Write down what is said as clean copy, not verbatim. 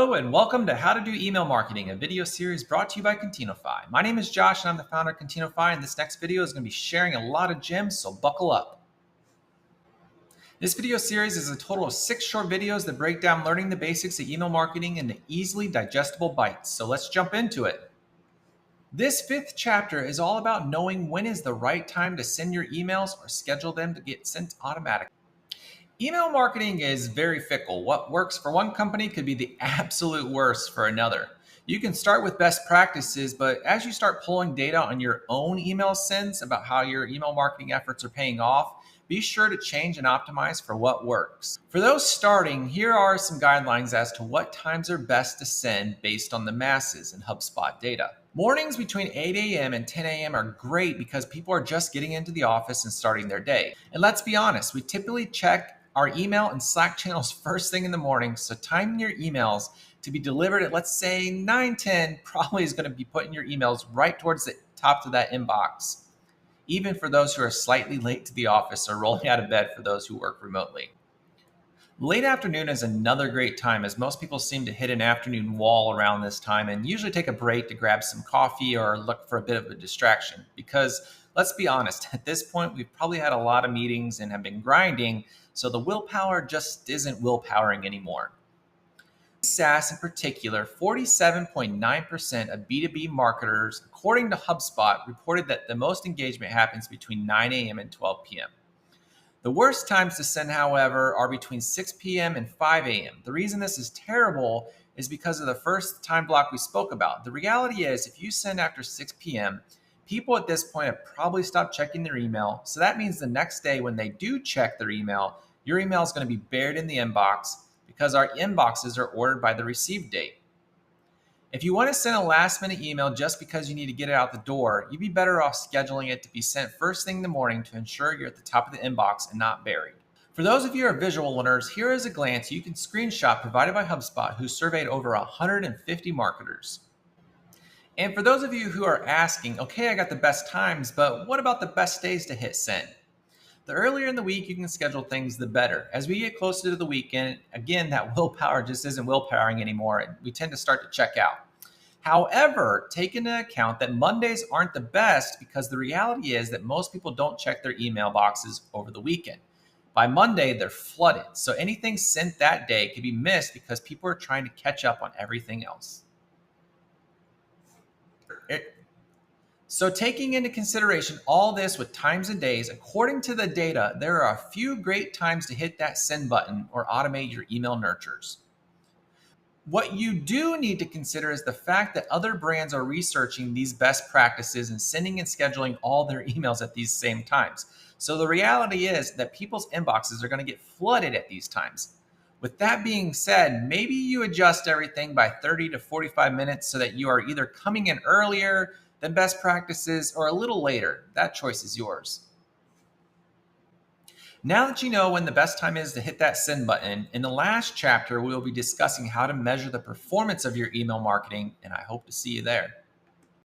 Hello and welcome to How to Do Email Marketing, a video series brought to you by Contenofy. My name is Josh and I'm the founder of Contenofy, and this next video is going to be sharing a lot of gems, so buckle up. This video series is a total of 6 short videos that break down learning the basics of email marketing into easily digestible bites, so let's jump into it. This 5th chapter is all about knowing when is the right time to send your emails or schedule them to get sent automatically. Email marketing is very fickle. What works for one company could be the absolute worst for another. You can start with best practices, but as you start pulling data on your own email sends about how your email marketing efforts are paying off, be sure to change and optimize for what works. For those starting, here are some guidelines as to what times are best to send based on the masses and HubSpot data. Mornings between 8 a.m. and 10 a.m. are great because people are just getting into the office and starting their day. And let's be honest, we typically check our email and Slack channels first thing in the morning, so timing your emails to be delivered at, let's say, 9:10 probably is going to be putting your emails right towards the top of that inbox, even for those who are slightly late to the office or rolling out of bed for those who work remotely. Late afternoon is another great time, as most people seem to hit an afternoon wall around this time and usually take a break to grab some coffee or look for a bit of a distraction. Because let's be honest, at this point, we've probably had a lot of meetings and have been grinding, so the willpower just isn't willpowering anymore. SaaS in particular, 47.9% of B2B marketers, according to HubSpot, reported that the most engagement happens between 9 a.m. and 12 p.m. The worst times to send, however, are between 6 p.m. and 5 a.m. The reason this is terrible is because of the first time block we spoke about. The reality is, if you send after 6 p.m., people at this point have probably stopped checking their email. So that means the next day when they do check their email, your email is going to be buried in the inbox because our inboxes are ordered by the receive date. If you want to send a last minute email just because you need to get it out the door, you'd be better off scheduling it to be sent first thing in the morning to ensure you're at the top of the inbox and not buried. For those of you who are visual learners, here is a glance you can screenshot provided by HubSpot, who surveyed over 150 marketers. And for those of you who are asking, okay, I got the best times, but what about the best days to hit send? The earlier in the week you can schedule things, the better. As we get closer to the weekend, again, that willpower just isn't willpowering anymore, and we tend to start to check out. However, take into account that Mondays aren't the best because the reality is that most people don't check their email boxes over the weekend. By Monday, they're flooded, so anything sent that day could be missed because people are trying to catch up on everything else. So taking into consideration all this with times and days, according to the data, there are a few great times to hit that send button or automate your email nurtures. What you do need to consider is the fact that other brands are researching these best practices and sending and scheduling all their emails at these same times. So the reality is that people's inboxes are going to get flooded at these times. With that being said, maybe you adjust everything by 30 to 45 minutes so that you are either coming in earlier than best practices or a little later. That choice is yours. Now that you know when the best time is to hit that send button, in the last chapter, we will be discussing how to measure the performance of your email marketing, and I hope to see you there.